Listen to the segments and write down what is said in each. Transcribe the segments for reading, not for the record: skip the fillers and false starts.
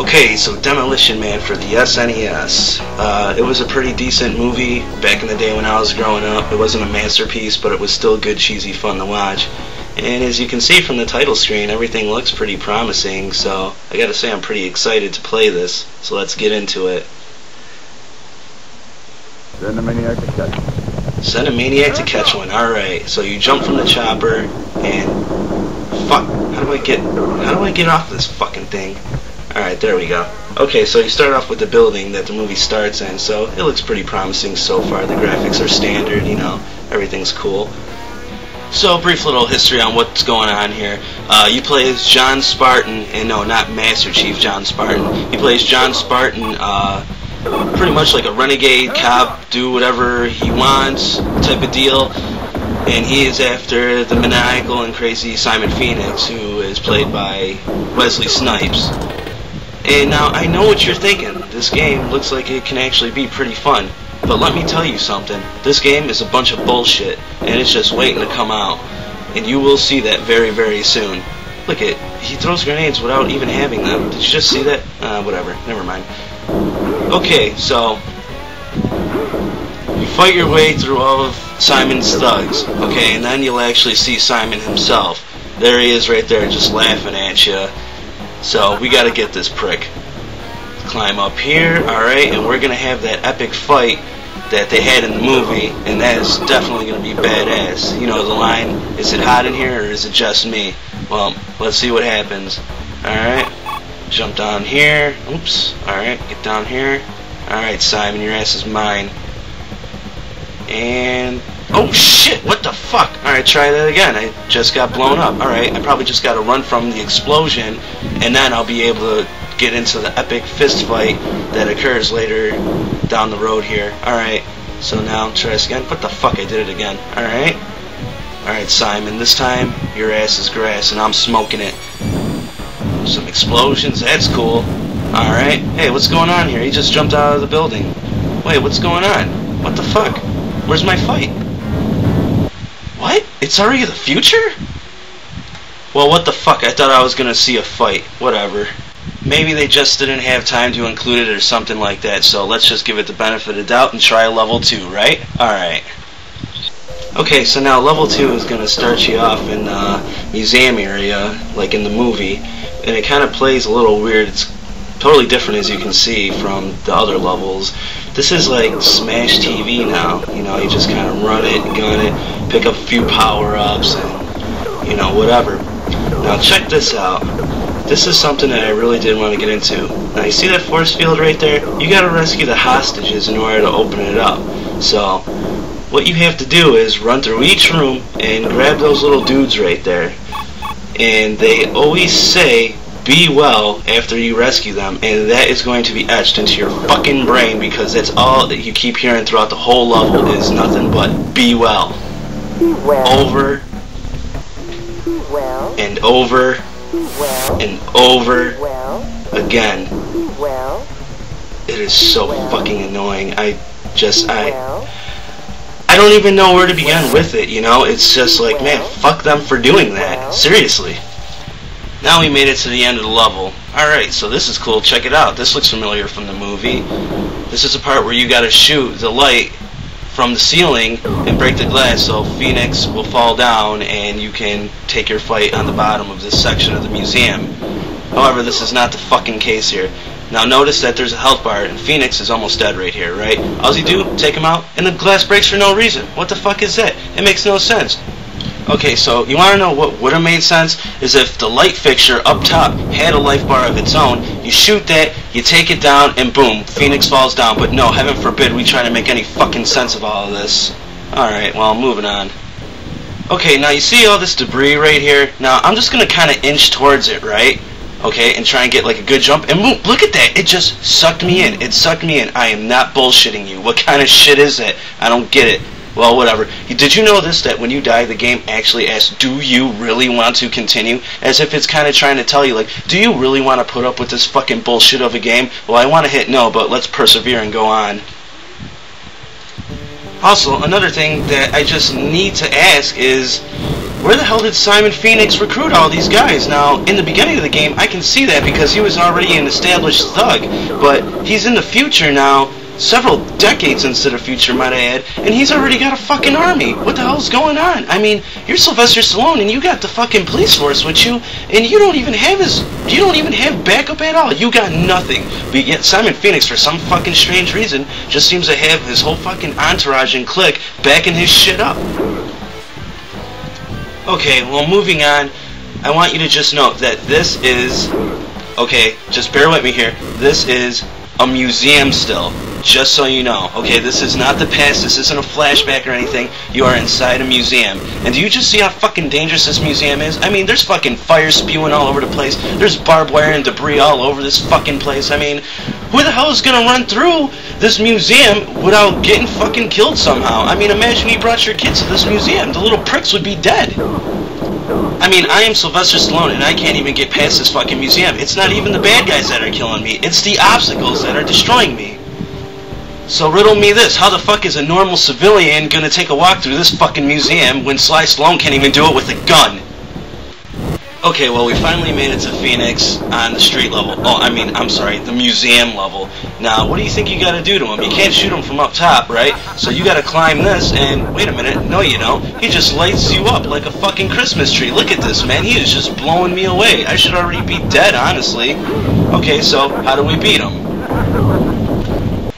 Okay, so Demolition Man for the SNES. It was a pretty decent movie back in the day when I was growing up. It wasn't a masterpiece, but it was still good, cheesy fun to watch. And as you can see from the title screen, everything looks pretty promising, so I gotta say I'm pretty excited to play this. So let's get into it. Send a maniac to catch one. Send a maniac to catch one. Alright, so you jump from the chopper and... Fuck, how do I get off this fucking thing? Alright, there we go. Okay, so you start off with the building that the movie starts in, so it looks pretty promising so far. The graphics are standard, you know, everything's cool. So, brief little history on what's going on here. You play as John Spartan, and no, not Master Chief John Spartan. He plays John Spartan, pretty much like a renegade cop, do whatever he wants type of deal. And he is after the maniacal and crazy Simon Phoenix, who is played by Wesley Snipes. And now, I know what you're thinking. This game looks like it can actually be pretty fun. But let me tell you something. This game is a bunch of bullshit, and it's just waiting to come out. And you will see that very, very soon. Look at, he throws grenades without even having them. Did you just see that? Whatever. Never mind. Okay, so... you fight your way through all of Simon's thugs, okay, and then you'll actually see Simon himself. There he is right there just laughing at you. So we gotta get this prick. Climb up here, alright, and we're gonna have that epic fight that they had in the movie, and that is definitely gonna be badass. You know the line, is it hot in here or is it just me? Well, let's see what happens. Alright, jump down here. Oops, alright, get down here. Alright, Simon, your ass is mine. And... oh shit, what the fuck? Alright, try that again. I just got blown up. Alright, I probably just gotta run from the explosion, and then I'll be able to get into the epic fist fight that occurs later down the road here. Alright, so now try this again. What the fuck, I did it again. Alright. Alright, Simon, this time your ass is grass and I'm smoking it. Some explosions, that's cool. Alright, hey, what's going on here? He just jumped out of the building. Wait, what's going on? What the fuck? Where's my fight? What? It's already the future? Well, what the fuck? I thought I was gonna see a fight. Whatever. Maybe they just didn't have time to include it or something like that, so let's just give it the benefit of the doubt and try level 2, right? Alright. Okay, so now level 2 is gonna start you off in the museum area, like in the movie, and it kind of plays a little weird. It's totally different, as you can see, from the other levels. This is like Smash TV now. You know, you just kind of run it, gun it, pick up a few power-ups, and, you know, whatever. Now check this out. This is something that I really did want to get into. Now you see that force field right there? You gotta rescue the hostages in order to open it up. So, what you have to do is run through each room and grab those little dudes right there. And they always say, be well after you rescue them, and that is going to be etched into your fucking brain, because that's all that you keep hearing throughout the whole level is nothing but be well. Be well. Over Be well. and over Be well. and over Be well. again. Be well. It is so fucking annoying. I Well. don't even know where to begin with it, you know? It's just like, man, fuck them for doing that. Seriously. Now we made it to the end of the level. Alright, so this is cool. Check it out. This looks familiar from the movie. This is the part where you gotta shoot the light from the ceiling and break the glass so Phoenix will fall down and you can take your fight on the bottom of this section of the museum. However, this is not the fucking case here. Now notice that there's a health bar and Phoenix is almost dead right here, right? All you do, take him out, and the glass breaks for no reason. What the fuck is that? It makes no sense. Okay, so you want to know what would have made sense? Is if the light fixture up top had a life bar of its own, you shoot that, you take it down, and boom, Phoenix falls down. But no, heaven forbid we try to make any fucking sense of all of this. Alright, well, moving on. Okay, now you see all this debris right here? Now, I'm just going to kind of inch towards it, right? Okay, and try and get like a good jump, and boom, look at that, it just sucked me in. It sucked me in. I am not bullshitting you. What kind of shit is that? I don't get it. Well, whatever. Did you know this, that when you die, the game actually asks, do you really want to continue? As if it's kind of trying to tell you, like, do you really want to put up with this fucking bullshit of a game? Well, I want to hit no, but let's persevere and go on. Also, another thing that I just need to ask is, where the hell did Simon Phoenix recruit all these guys? Now, in the beginning of the game, I can see that because he was already an established thug, but he's in the future now, several decades into the future, might I add, and he's already got a fucking army. What the hell's going on? I mean, you're Sylvester Stallone, and you got the fucking police force with you, and you don't even have backup at all. You got nothing. But yet Simon Phoenix, for some fucking strange reason, just seems to have his whole fucking entourage and clique backing his shit up. Okay, well, moving on, I want you to just note that this is, okay, just bear with me here, this is a museum still, just so you know. Okay, this is not the past, this isn't a flashback or anything, you are inside a museum. And do you just see how fucking dangerous this museum is? I mean, there's fucking fire spewing all over the place, there's barbed wire and debris all over this fucking place. I mean, who the hell is gonna run through this museum without getting fucking killed somehow? I mean, imagine you brought your kids to this museum, the little pricks would be dead. I mean, I am Sylvester Stallone, and I can't even get past this fucking museum. It's not even the bad guys that are killing me. It's the obstacles that are destroying me. So riddle me this. How the fuck is a normal civilian gonna take a walk through this fucking museum when Sly Stallone can't even do it with a gun? Okay, well, we finally made it to Phoenix on the street level. Oh, I mean, I'm sorry, the museum level. Now, what do you think you gotta do to him? You can't shoot him from up top, right? So you gotta climb this, and wait a minute, no you don't. He just lights you up like a fucking Christmas tree. Look at this, man. He is just blowing me away. I should already be dead, honestly. Okay, so how do we beat him?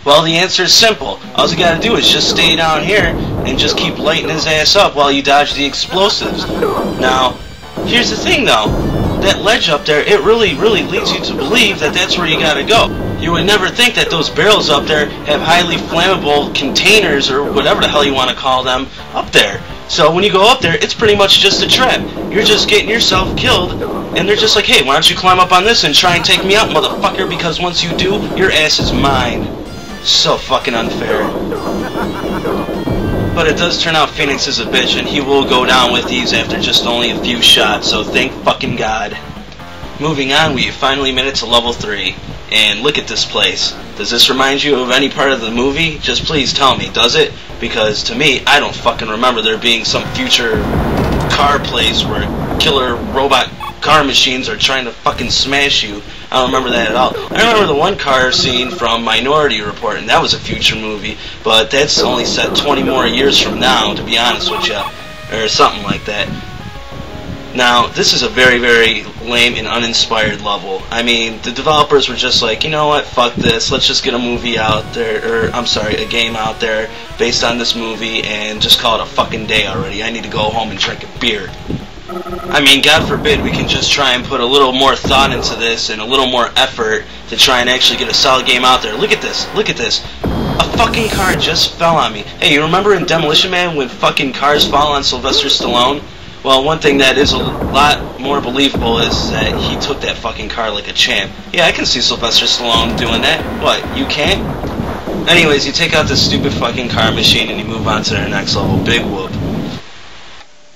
Well, the answer is simple. All you gotta do is just stay down here and just keep lighting his ass up while you dodge the explosives. Now, here's the thing though, that ledge up there, it really leads you to believe that that's where you gotta go. You would never think that those barrels up there have highly flammable containers or whatever the hell you want to call them up there. So when you go up there, it's pretty much just a trap. You're just getting yourself killed, and they're just like, hey, why don't you climb up on this and try and take me out, motherfucker, because once you do, your ass is mine. So fucking unfair. But it does turn out Phoenix is a bitch, and he will go down with these after just only a few shots, so thank fucking God. Moving on, we finally made it to level 3, and look at this place. Does this remind you of any part of the movie? Just please tell me, does it? Because to me, I don't fucking remember there being some future car place where killer robot car machines are trying to fucking smash you. I don't remember that at all. I remember the one car scene from Minority Report, and that was a future movie, but that's only set 20 more years from now, to be honest with you, or something like that. Now, this is a very lame and uninspired level. I mean, the developers were just like, you know what, fuck this, let's just get a movie out there, or, I'm sorry, a game out there based on this movie, and just call it a fucking day already. I need to go home and drink a beer. I mean, God forbid we can just try and put a little more thought into this and a little more effort to try and actually get a solid game out there. Look at this, look at this. A fucking car just fell on me. Hey, you remember in Demolition Man when fucking cars fall on Sylvester Stallone? Well, one thing that is a lot more believable is that he took that fucking car like a champ. Yeah, I can see Sylvester Stallone doing that. What, you can't? Anyways, you take out this stupid fucking car machine and you move on to the next level. Big whoop.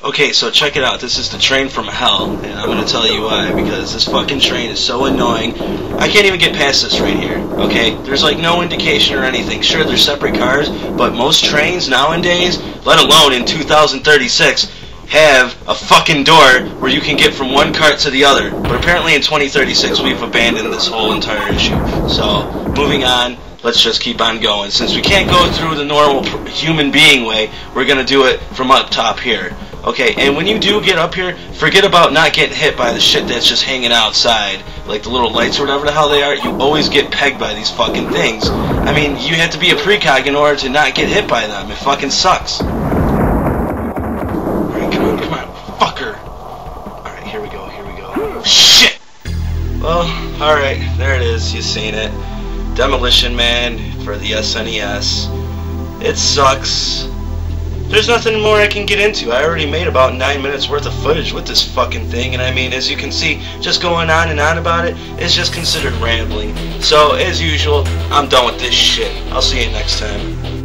Okay, so check it out. This is the train from hell, and I'm going to tell you why, because this fucking train is so annoying. I can't even get past this right here, okay? There's like no indication or anything. Sure, they're separate cars, but most trains nowadays, let alone in 2036, have a fucking door where you can get from one cart to the other. But apparently in 2036, we've abandoned this whole entire issue. So, moving on. Let's just keep on going. Since we can't go through the normal human being way, we're going to do it from up top here. Okay, and when you do get up here, forget about not getting hit by the shit that's just hanging outside, like the little lights or whatever the hell they are. You always get pegged by these fucking things. I mean, you have to be a precog in order to not get hit by them. It fucking sucks. Alright, come on, fucker. Alright, here we go. Shit! Well, alright, there it is, you seen it. Demolition Man for the SNES. It sucks. There's nothing more I can get into. I already made about 9 minutes worth of footage with this fucking thing, and I mean, as you can see, just going on and on about it is just considered rambling. So, as usual, I'm done with this shit. I'll see you next time.